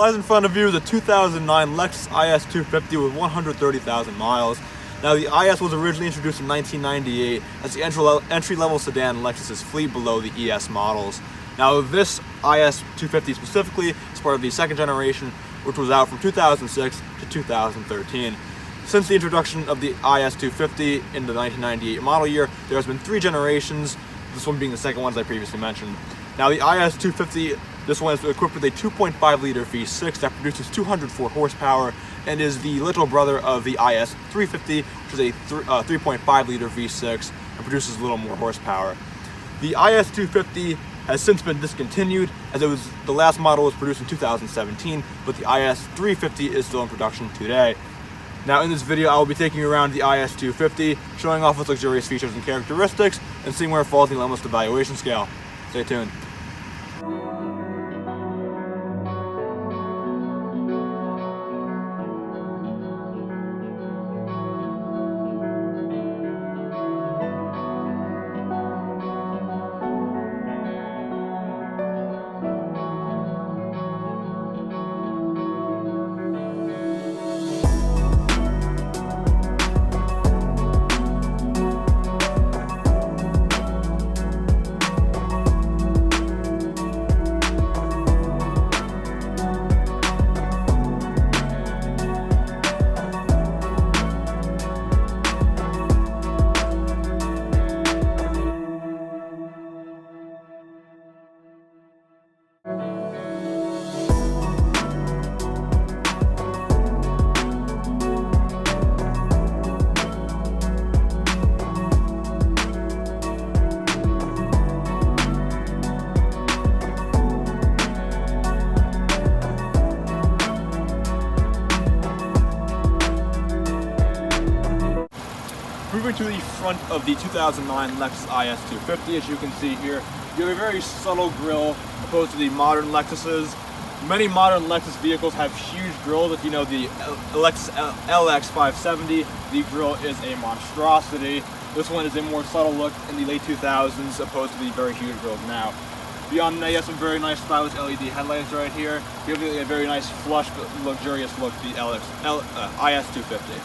lies in front of you is a 2009 Lexus IS 250 with 130,000 miles. Now, the IS was originally introduced in 1998 as the entry-level sedan in Lexus's fleet below the ES models. Now, this IS 250 specifically is part of the second generation, which was out from 2006 to 2013. Since the introduction of the IS 250 in the 1998 model year, there has been 3 generations, this one being the second one as I previously mentioned. Now, the IS 250, this one is equipped with a 2.5-liter V6 that produces 204 horsepower and is the little brother of the IS 350, which is a 3.5-liter V6 and produces a little more horsepower. The IS 250 has since been discontinued, as the last model was produced in 2017, but the IS 350 is still in production today. Now, in this video, I will be taking you around the IS 250, showing off its luxurious features and characteristics, and seeing where it falls in the Lexus valuation scale. Stay tuned. Moving to the front of the 2009 Lexus IS 250, as you can see here, you have a very subtle grille opposed to the modern Lexuses. Many modern Lexus vehicles have huge grilles. If you know the Lexus LX 570, the grille is a monstrosity. This one is a more subtle look in the late 2000s opposed to the very huge grilles now. Beyond that, you have some very nice stylish LED headlights right here. You have a very nice flush but luxurious look to the IS 250.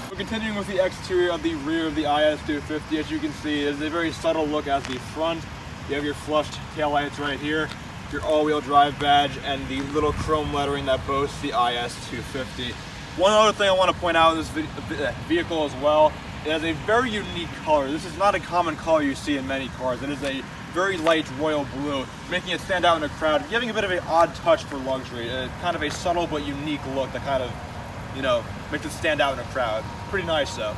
We're continuing with the exterior of the rear of the IS 250. As you can see, it is a very subtle look at the front. You have your flushed taillights right here, your all-wheel drive badge, and the little chrome lettering that boasts the IS 250. One other thing I want to point out in this vehicle as well, it has a very unique color. This is not a common color you see in many cars. It is a very light royal blue, making it stand out in a crowd, giving a bit of an odd touch for luxury. Kind of a subtle but unique look that kind of, makes it stand out in a crowd. Pretty nice though.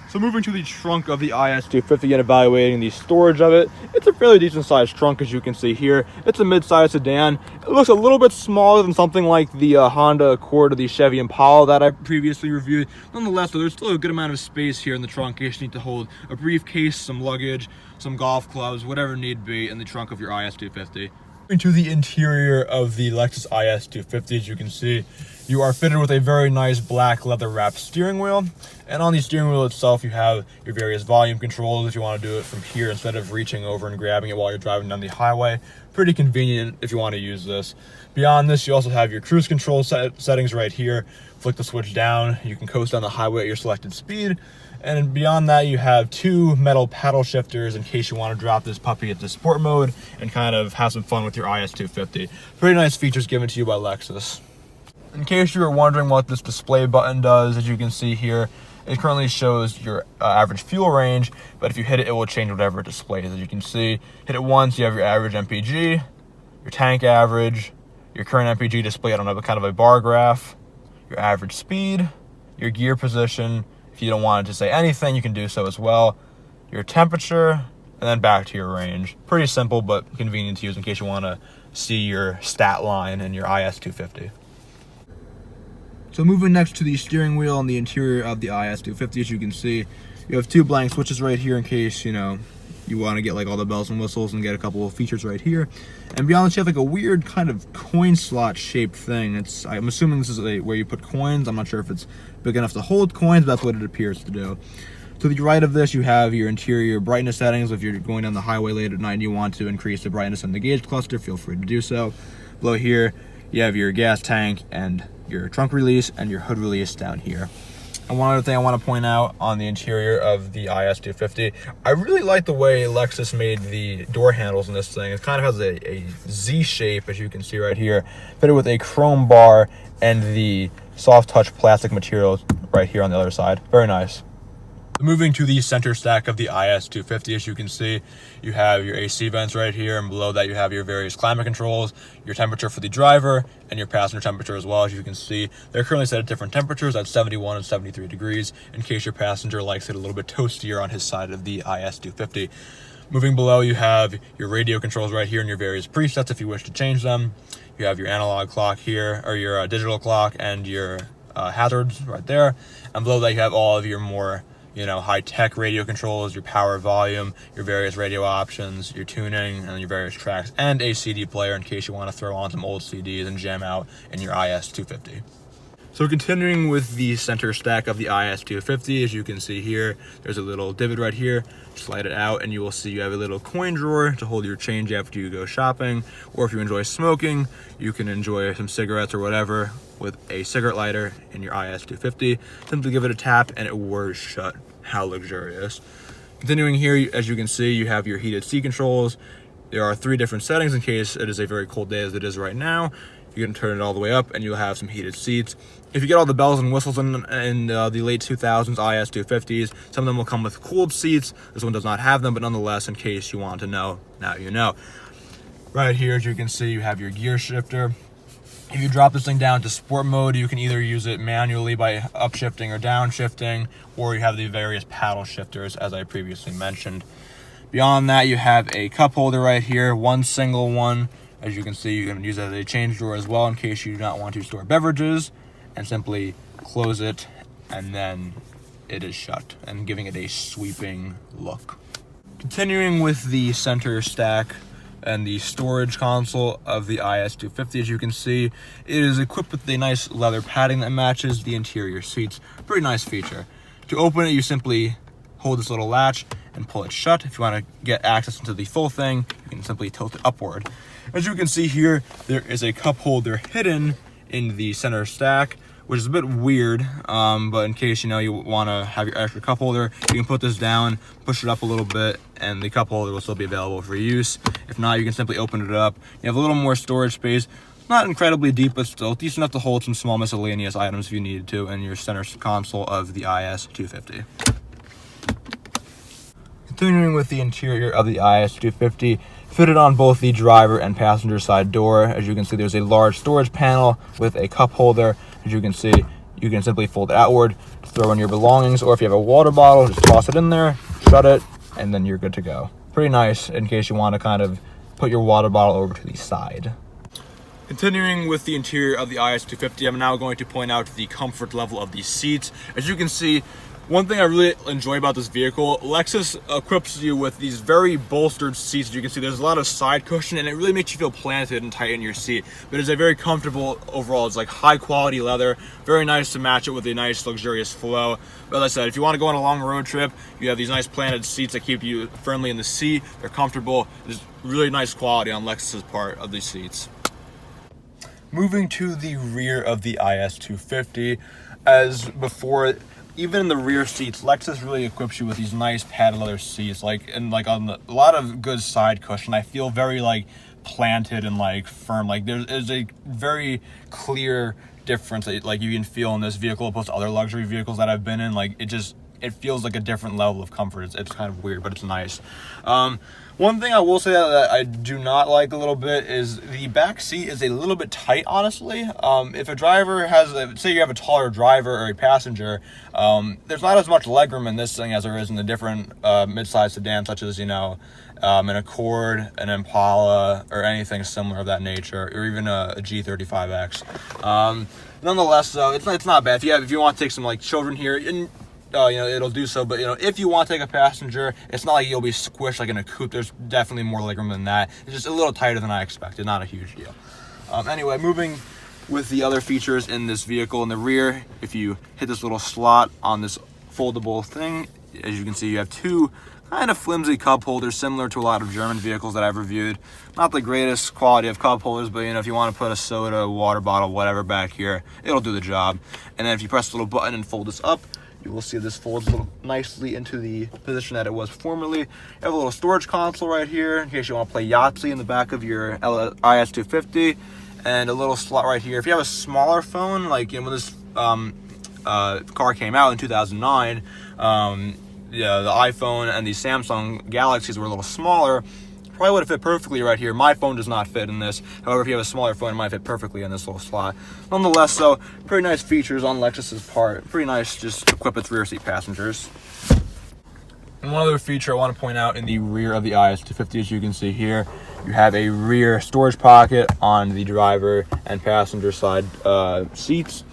So moving to the trunk of the IS 250 and evaluating the storage of it, it's a fairly decent sized trunk, as you can see here. It's a mid-sized sedan. It looks a little bit smaller than something like the Honda Accord or the Chevy Impala that I previously reviewed. Nonetheless, though, there's still a good amount of space here in the trunk in case you need to hold a briefcase, some luggage, some golf clubs, whatever need be in the trunk of your IS 250. Into the interior of the Lexus IS 250, as you can see, you are fitted with a very nice black leather wrapped steering wheel, and on the steering wheel itself you have your various volume controls if you want to do it from here instead of reaching over and grabbing it while you're driving down the highway. Pretty convenient if you want to use this. Beyond this, you also have your cruise control settings right here. Flick the switch down, you can coast down the highway at your selected speed. And beyond that, you have 2 metal paddle shifters in case you want to drop this puppy into sport mode and kind of have some fun with your IS 250. Pretty nice features given to you by Lexus. In case you were wondering what this display button does, as you can see here, it currently shows your average fuel range, but if you hit it, it will change whatever it displays. As you can see, hit it once, you have your average MPG, your tank average, your current MPG displayed on a kind of a bar graph, your average speed, your gear position. If you don't want it to say anything, you can do so as well. Your temperature, and then back to your range. Pretty simple, but convenient to use in case you want to see your stat line in your IS 250. So moving next to the steering wheel and the interior of the IS 250, as you can see, you have 2 blank switches right here in case, you want to get like all the bells and whistles and get a couple of features right here. And beyond this, you have like a weird kind of coin slot shaped thing. I'm assuming this is where you put coins. I'm not sure if it's big enough to hold coins, but that's what it appears to do. To the right of this, you have your interior brightness settings. If you're going down the highway late at night and you want to increase the brightness in the gauge cluster, feel free to do so. Below here, you have your gas tank and your trunk release and your hood release down here. And one other thing I want to point out on the interior of the IS250, I really like the way Lexus made the door handles in this thing. It kind of has a Z shape, as you can see right here, fitted with a chrome bar and the soft touch plastic material right here on the other side. Very nice. Moving to the center stack of the IS250, as you can see, you have your AC vents right here, and below that you have your various climate controls, your temperature for the driver, and your passenger temperature as well. As you can see, they're currently set at different temperatures at 71 and 73 degrees, in case your passenger likes it a little bit toastier on his side of the IS250. Moving below, you have your radio controls right here and your various presets if you wish to change them. You have your analog clock here, or your digital clock, and your hazards right there. And below that you have all of your more high-tech radio controls, your power, volume, your various radio options, your tuning, and your various tracks, and a CD player in case you want to throw on some old CDs and jam out in your IS250. So continuing with the center stack of the IS250, as you can see here, there's a little divot right here. Slide it out and you will see you have a little coin drawer to hold your change after you go shopping, or if you enjoy smoking, you can enjoy some cigarettes or whatever with a cigarette lighter in your IS250. Simply give it a tap and it whirs shut. How luxurious. Continuing here, as you can see, you have your heated seat controls. There are 3 different settings in case it is a very cold day as it is right now. You can turn it all the way up and you'll have some heated seats. If you get all the bells and whistles in the late 2000s IS250s, some of them will come with cooled seats. This one does not have them, but nonetheless, in case you want to know, now you know. Right here, as you can see, you have your gear shifter. If you drop this thing down to sport mode, you can either use it manually by upshifting or downshifting, or you have the various paddle shifters, as I previously mentioned. Beyond that, you have a cup holder right here, one single one. As you can see, you can use it as a change drawer as well in case you do not want to store beverages, and simply close it, and then it is shut, and giving it a sweeping look. Continuing with the center stack and the storage console of the IS250, as you can see, it is equipped with a nice leather padding that matches the interior seats. Pretty nice feature. To open it, you simply hold this little latch and pull it shut. If you want to get access into the full thing, you can simply tilt it upward. As you can see here, there is a cup holder hidden in the center stack, which is a bit weird, but in case you want to have your extra cup holder, you can put this down, push it up a little bit, and the cup holder will still be available for use. If not, you can simply open it up. You have a little more storage space, not incredibly deep, but still decent enough to hold some small miscellaneous items if you needed to in your center console of the IS250. Continuing with the interior of the IS250, fitted on both the driver and passenger side door. As you can see, there's a large storage panel with a cup holder. As you can see, you can simply fold it outward to throw in your belongings, or if you have a water bottle, just toss it in there, shut it, and then you're good to go. Pretty nice in case you want to kind of put your water bottle over to the side. Continuing with the interior of the IS250, I'm now going to point out the comfort level of the seats. As you can see, one thing I really enjoy about this vehicle, Lexus equips you with these very bolstered seats. As you can see, there's a lot of side cushion, and it really makes you feel planted and tight in your seat. But it's a very comfortable overall. It's like high quality leather, very nice to match it with a nice luxurious flow. But as I said, if you want to go on a long road trip, you have these nice planted seats that keep you firmly in the seat. They're comfortable. There's really nice quality on Lexus's part of these seats. Moving to the rear of the IS250, as before, even in the rear seats, Lexus really equips you with these nice padded leather seats, on a lot of good side cushion. I feel very planted and firm. There's a very clear difference that you can feel in this vehicle opposed to other luxury vehicles that I've been in. It feels like a different level of comfort. It's kind of weird, but it's nice. One thing I will say that I do not like a little bit is the back seat is a little bit tight, honestly. If a driver say you have a taller driver or a passenger, there's not as much legroom in this thing as there is in the different mid-size sedans, such as, an Accord, an Impala, or anything similar of that nature, or even a G35X. Nonetheless, though, it's not bad. If you want to take some children here, and it'll do so. But if you want to take a passenger, it's not like you'll be squished like in a coupe. There's definitely more legroom than that. It's just a little tighter than I expected. Not a huge deal. Anyway, moving with the other features in this vehicle in the rear, if you hit this little slot on this foldable thing. As you can see, you have two kind of flimsy cup holders, similar to a lot of German vehicles that I've reviewed. Not the greatest quality of cup holders, but you know, if you want to put a soda, water bottle, whatever back here, it'll do the job. And then if you press the little button and fold this up, you will see this folds nicely into the position that it was formerly. You have a little storage console right here in case you want to play Yahtzee in the back of your IS250, and a little slot right here. If you have a smaller phone, like when this car came out in 2009, yeah, the iPhone and the Samsung Galaxies were a little smaller. Probably would have fit perfectly right here. My phone does not fit in this. However, if you have a smaller phone, it might fit perfectly in this little slot. Nonetheless, though, pretty nice features on Lexus's part. Pretty nice just to equip its rear seat passengers. And one other feature I want to point out in the rear of the IS250, as you can see here, you have a rear storage pocket on the driver and passenger side seats.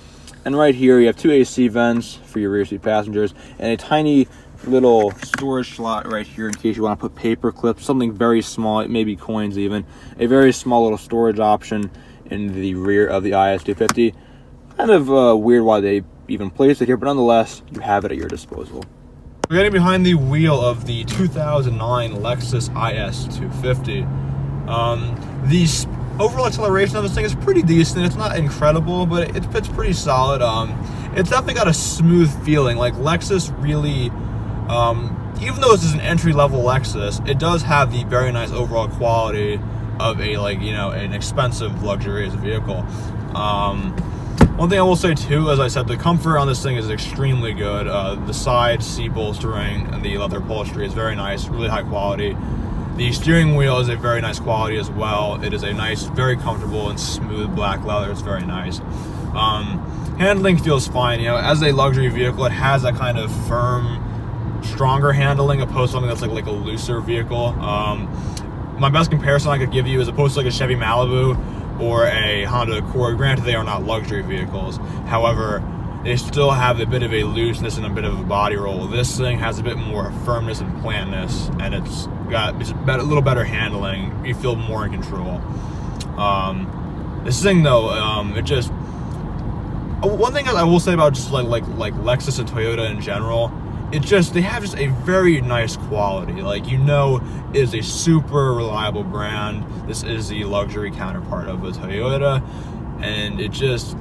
And right here, you have two AC vents for your rear seat passengers and a tiny little storage slot right here in case you want to put paper clips, something very small, it may be coins even. A very small little storage option in the rear of the IS250. Kind of weird why they even placed it here, but nonetheless, you have it at your disposal. We're getting behind the wheel of the 2009 Lexus IS250. The overall acceleration of this thing is pretty decent. It's not incredible, but it's pretty solid. It's definitely got a smooth feeling. Like Lexus really, even though this is an entry-level Lexus, it does have the very nice overall quality of a, like, you know, an expensive luxurious vehicle. One thing I will say too, as I said, the comfort on this thing is extremely good. The side seat bolstering and the leather upholstery is very nice, really high quality. The steering wheel is a very nice quality as well. It is a nice, very comfortable and smooth black leather. It's very nice. Handling feels fine. You know, as a luxury vehicle, it has that kind of firm, stronger handling opposed to something that's like a looser vehicle. My best comparison I could give you is opposed to like a Chevy Malibu or a Honda Accord. Granted, they are not luxury vehicles. However, they still have a bit of a looseness and a bit of a body roll. This thing has a bit more firmness and plantness, and it's got a little better handling. You feel more in control. This thing though, it just, one thing I will say about just like Lexus and Toyota in general, it just, they have just a very nice quality. Like, you know, it is a super reliable brand. This is the luxury counterpart of a Toyota, and it just,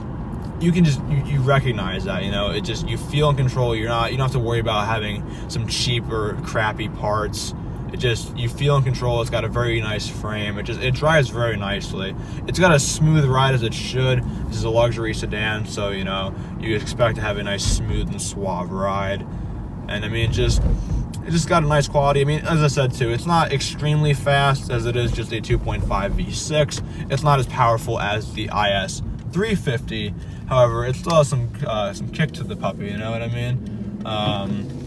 you can just, you recognize that, you know, it just, you feel in control. You don't have to worry about having some cheap or crappy parts. It just, you feel in control. It's got a very nice frame. It drives very nicely. It's got a smooth ride as it should. This is a luxury sedan, so, you know, you expect to have a nice smooth and suave ride. And I mean, it just got a nice quality. I mean, as I said too, it's not extremely fast as it is just a 2.5 V6. It's not as powerful as the IS350. However, it still has some kick to the puppy, you know what I mean?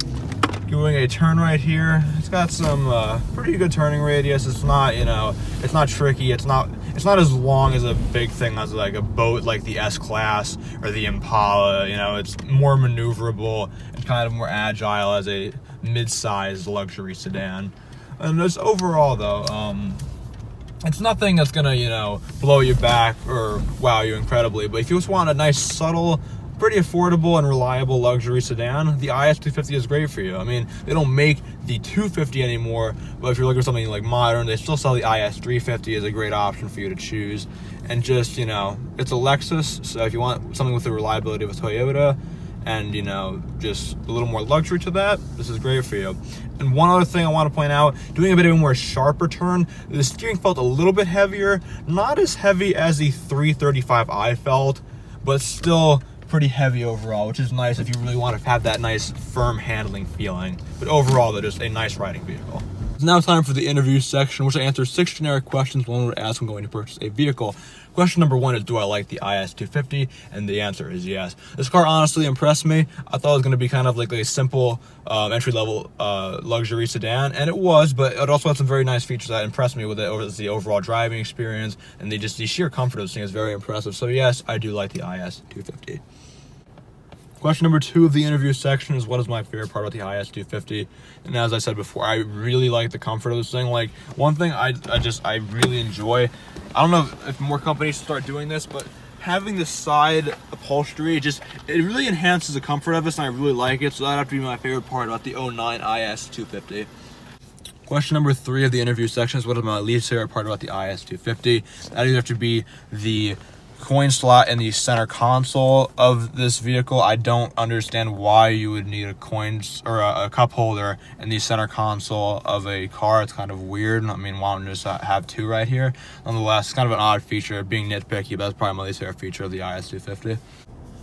Doing a turn right here, it's got some pretty good turning radius. It's not, you know, it's not tricky. It's not as long as a big thing as like a boat like the S-Class or the Impala. You know, it's more maneuverable and kind of more agile as a mid-sized luxury sedan. And just overall though, it's nothing that's gonna, you know, blow you back or wow you incredibly. But if you just want a nice, subtle, pretty affordable and reliable luxury sedan, the IS250 is great for you. I mean, they don't make the 250 anymore, but if you're looking for something like modern, they still sell the IS350 as a great option for you to choose. And just, you know, it's a Lexus, so if you want something with the reliability of a Toyota and, you know, just a little more luxury to that, this is great for you. And one other thing I want to point out, doing a bit of a more sharper turn, the steering felt a little bit heavier, not as heavy as the 335i felt, but still pretty heavy overall, which is nice if you really want to have that nice firm handling feeling. But overall, they're just a nice riding vehicle. It's now time for the interview section, which I answer 6 generic questions one would ask when going to purchase a vehicle. Question number 1 is, do I like the IS250? And the answer is yes. This car honestly impressed me. I thought it was going to be kind of like a simple entry-level luxury sedan, and it was, but it also had some very nice features that impressed me with it over the overall driving experience, and the sheer comfort of this thing is very impressive. So yes, I do like the IS250. Question number 2 of the interview section is, what is my favorite part about the IS250? And as I said before, I really like the comfort of this thing. Like, one thing I really enjoy, I don't know if more companies start doing this, but having the side upholstery, it really enhances the comfort of this, and I really like it, so that'd have to be my favorite part about the 09 IS 250. Question number 3 of the interview section is what is my least favorite part about the IS 250. That either have to be the coin slot in the center console of this vehicle. I don't understand why you would need a coins or a cup holder in the center console of a car. It's kind of weird. I mean, why don't you just have 2 right here? Nonetheless, it's kind of an odd feature, being nitpicky, but that's probably my least favorite feature of the IS 250.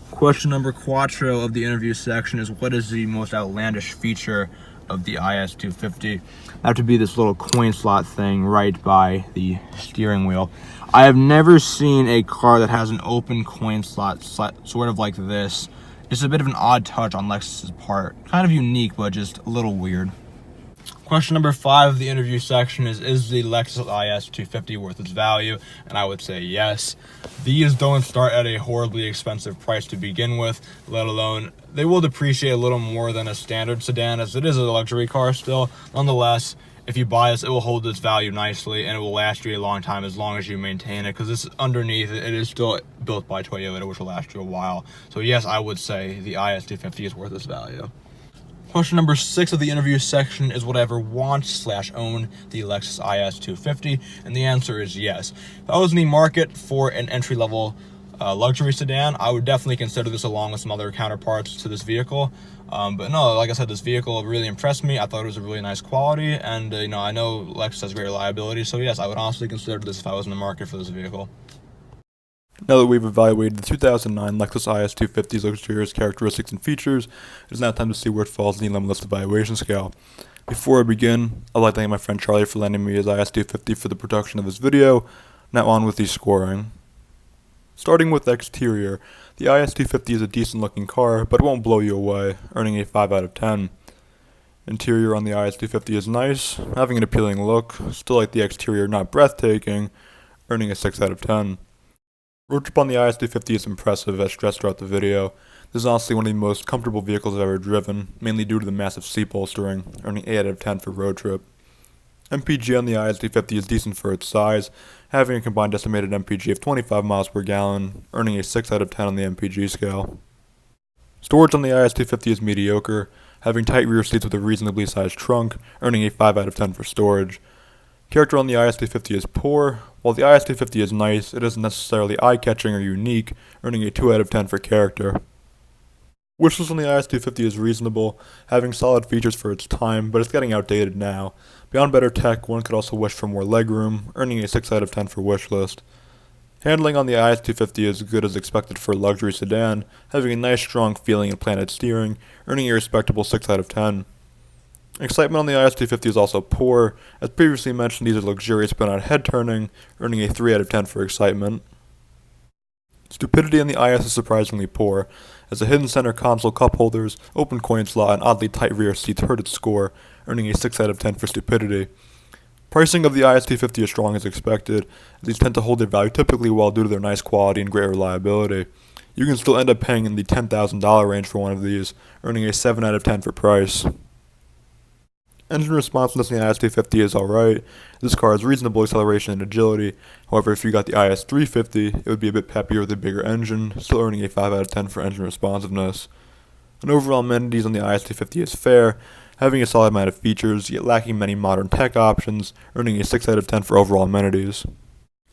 Question number 4 of the interview section is what is the most outlandish feature of the IS 250? That have to be this little coin slot thing right by the steering wheel. I have never seen a car that has an open coin slot sort of like this. Just a bit of an odd touch on Lexus's part. Kind of unique, but just a little weird. Question number 5 of the interview section is the Lexus IS 250 worth its value? And I would say yes. These don't start at a horribly expensive price to begin with, let alone they will depreciate a little more than a standard sedan, as it is a luxury car still. Nonetheless, if you buy this, it will hold its value nicely, and it will last you a long time as long as you maintain it, because this underneath it is still built by Toyota, which will last you a while. So yes, I would say the IS 250 is worth its value. Question number 6 of the interview section is would I ever want/own the Lexus IS 250? And the answer is yes. If I was in the market for an entry-level luxury sedan, I would definitely consider this along with some other counterparts to this vehicle. But no, like I said, this vehicle really impressed me. I thought it was a really nice quality, and I know Lexus has great reliability, so yes, I would honestly consider this if I was in the market for this vehicle. Now that we've evaluated the 2009 Lexus IS 250's luxurious characteristics and features, it is now time to see where it falls in the limitless evaluation scale. Before I begin, I'd like to thank my friend Charlie for lending me his IS 250 for the production of this video. Now on with the scoring. Starting with the exterior, the IS 250 is a decent looking car, but it won't blow you away, earning a 5 out of 10. Interior on the IS 250 is nice, having an appealing look, still like the exterior not breathtaking, earning a 6 out of 10. Road trip on the IS 250 is impressive, as stressed throughout the video. This is honestly one of the most comfortable vehicles I've ever driven, mainly due to the massive seat bolstering, earning 8 out of 10 for road trip. MPG on the IS 250 is decent for its size, having a combined estimated MPG of 25 miles per gallon, earning a 6 out of 10 on the MPG scale. Storage on the IS 250 is mediocre, having tight rear seats with a reasonably sized trunk, earning a 5 out of 10 for storage. Character on the IS 250 is poor. While the IS 250 is nice, it isn't necessarily eye-catching or unique, earning a 2 out of 10 for character. Wishlist on the IS 250 is reasonable, having solid features for its time, but it's getting outdated now. Beyond better tech, one could also wish for more legroom, earning a 6 out of 10 for wishlist. Handling on the IS 250 is good as expected for a luxury sedan, having a nice strong feeling and planted steering, earning a respectable 6 out of 10. Excitement on the IS 250 is also poor. As previously mentioned, these are luxurious but not head-turning, earning a 3 out of 10 for excitement. Stupidity on the IS is surprisingly poor, as the hidden center console cup holders, open coin slot, and oddly tight rear seats hurt its score, earning a 6 out of 10 for stupidity. Pricing of the IS 250 is strong as expected, as these tend to hold their value typically well due to their nice quality and great reliability. You can still end up paying in the $10,000 range for one of these, earning a 7 out of 10 for price. Engine responsiveness in the IS 250 is alright. This car has reasonable acceleration and agility. However, if you got the IS 350, it would be a bit peppier with a bigger engine, still earning a 5 out of 10 for engine responsiveness. And overall amenities on the IS 250 is fair, having a solid amount of features, yet lacking many modern tech options, earning a 6 out of 10 for overall amenities.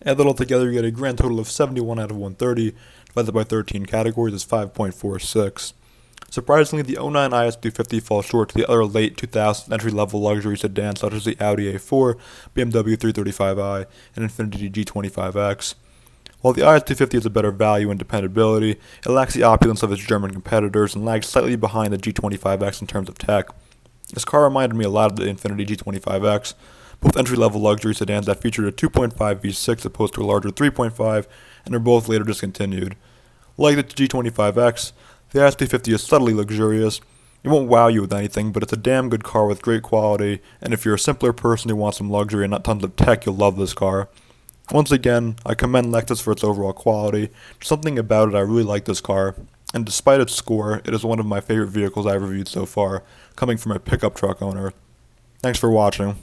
Add that all together, you get a grand total of 71 out of 130, divided by 13 categories is 5.46. Surprisingly, the 09 IS 250 falls short to the other late 2000s entry-level luxury sedans such as the Audi A4, BMW 335i, and Infiniti G25X. While the IS 250 is a better value and dependability, it lacks the opulence of its German competitors and lags slightly behind the G25X in terms of tech. This car reminded me a lot of the Infiniti G25X, both entry-level luxury sedans that featured a 2.5 V6 opposed to a larger 3.5, and are both later discontinued. Like the G25X, the IS 250 is subtly luxurious. It won't wow you with anything, but it's a damn good car with great quality, and if you're a simpler person who wants some luxury and not tons of tech, you'll love this car. Once again, I commend Lexus for its overall quality. There's something about it I really like this car, and despite its score, it is one of my favorite vehicles I've reviewed so far, coming from a pickup truck owner. Thanks for watching.